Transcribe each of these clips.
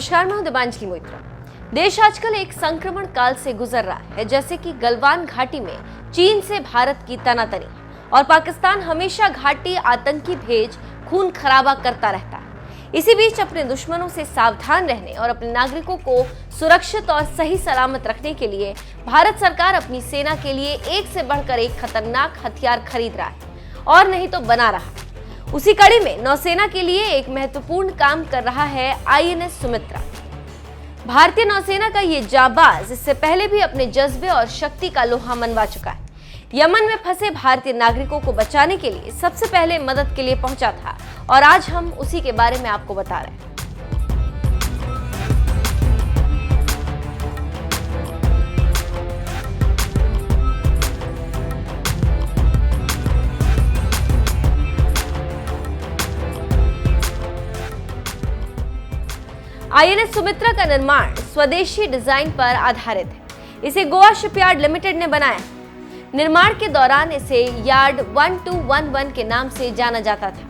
नमस्कार, मैं हूं दिबांजलि मोइत्रा। देश आजकल एक संक्रमण काल से गुजर रहा है, जैसे कि गलवान घाटी में चीन से भारत की तनातनी और पाकिस्तान हमेशा घाटी आतंकी भेज खून खराबा करता रहता है। इसी बीच अपने दुश्मनों से सावधान रहने और अपने नागरिकों को सुरक्षित और सही सलामत रखने के लिए भारत सरकार अपनी सेना के लिए एक से बढ़कर एक खतरनाक हथियार खरीद रहा है और नहीं तो बना रहा है। उसी कड़ी में नौसेना के लिए एक महत्वपूर्ण काम कर रहा है आईएनएस सुमित्रा। भारतीय नौसेना का ये जाबाज इससे पहले भी अपने जज्बे और शक्ति का लोहा मनवा चुका है। यमन में फंसे भारतीय नागरिकों को बचाने के लिए सबसे पहले मदद के लिए पहुंचा था और आज हम उसी के बारे में आपको बता रहे हैं। आईएनएस सुमित्रा का निर्माण स्वदेशी डिजाइन पर आधारित है। इसे गोवा शिपयार्ड लिमिटेड ने बनाया। निर्माण के दौरान इसे यार्ड 1211 के नाम से जाना जाता था।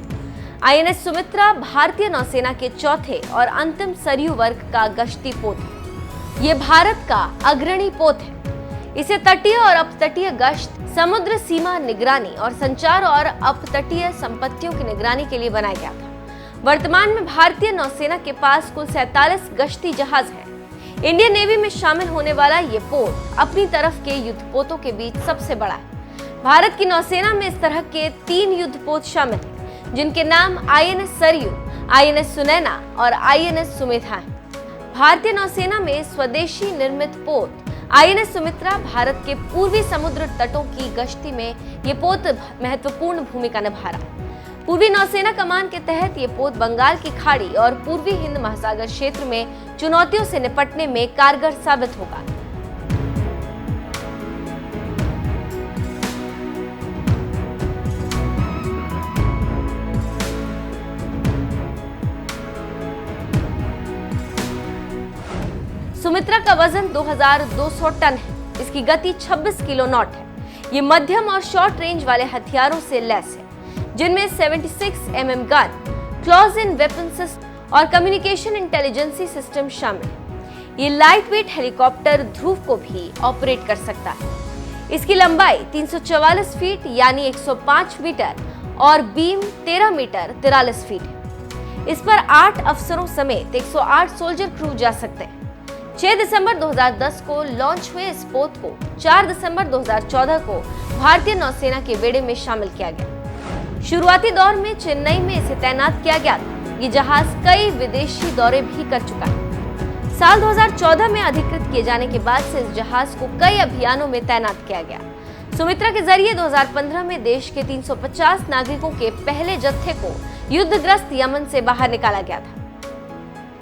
आईएनएस सुमित्रा भारतीय नौसेना के चौथे और अंतिम सरयू वर्ग का गश्ती पोत है। ये भारत का अग्रणी पोत है। इसे तटीय और अपतटीय गश्त, समुद्र सीमा निगरानी और संचार और अपतटीय संपत्तियों की निगरानी के लिए बनाया गया था। वर्तमान में भारतीय नौसेना के पास कुल 47 गश्ती जहाज हैं। इंडियन नेवी में शामिल होने वाला ये पोत अपनी तरफ के युद्धपोतों के बीच सबसे बड़ा है। भारत की नौसेना में इस तरह के 3 युद्धपोत शामिल हैं, जिनके नाम आईएनएस सरयू, आईएनएस सुनैना और आईएनएस सुमेधा हैं। भारतीय नौसेना में स्वदेशी निर्मित पोत आईएनएस सुमित्रा भारत के पूर्वी समुद्र तटों की गश्ती में ये पोत महत्वपूर्ण भूमिका निभा रहा है। पूर्वी नौसेना कमान के तहत ये पोत बंगाल की खाड़ी और पूर्वी हिंद महासागर क्षेत्र में चुनौतियों से निपटने में कारगर साबित होगा। सुमित्रा का वजन 2200 टन है। इसकी गति 26 किलो नॉट है। ये मध्यम और शॉर्ट रेंज वाले हथियारों से लैस है, जिनमें 76 mm gun, close in weapon system और कम्युनिकेशन इंटेलिजेंसी सिस्टम शामिल है। ये लाइट वेट हेलीकॉप्टर ध्रुव को भी ऑपरेट कर सकता है। इसकी लंबाई 344 फीट यानी 105 मीटर और बीम 13 मीटर 43 फीट है। इस पर 8 अफसरों समेत 108 सोल्जर क्रू जा सकते हैं। 6 दिसंबर 2010 को लॉन्च हुए इस पोत को 4 दिसंबर 2014 को भारतीय नौसेना के बेड़े में शामिल किया गया। शुरुआती दौर में चेन्नई में इसे तैनात किया गया था। ये जहाज कई विदेशी दौरे भी कर चुका है। साल 2014 में अधिकृत किए जाने के बाद से इस जहाज को कई अभियानों में तैनात किया गया। सुमित्रा के जरिए 2015 में देश के 350 नागरिकों के पहले जत्थे को युद्धग्रस्त यमन से बाहर निकाला गया था।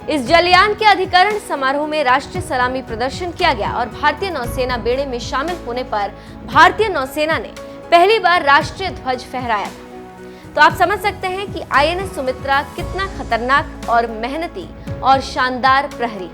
इस जलयान के अधिकरण समारोह में राष्ट्रीय सलामी प्रदर्शन किया गया और भारतीय नौसेना बेड़े में शामिल होने पर भारतीय नौसेना ने पहली बार राष्ट्रीय ध्वज फहराया था। तो आप समझ सकते हैं कि आईएनएस सुमित्रा कितना खतरनाक और मेहनती और शानदार प्रहरी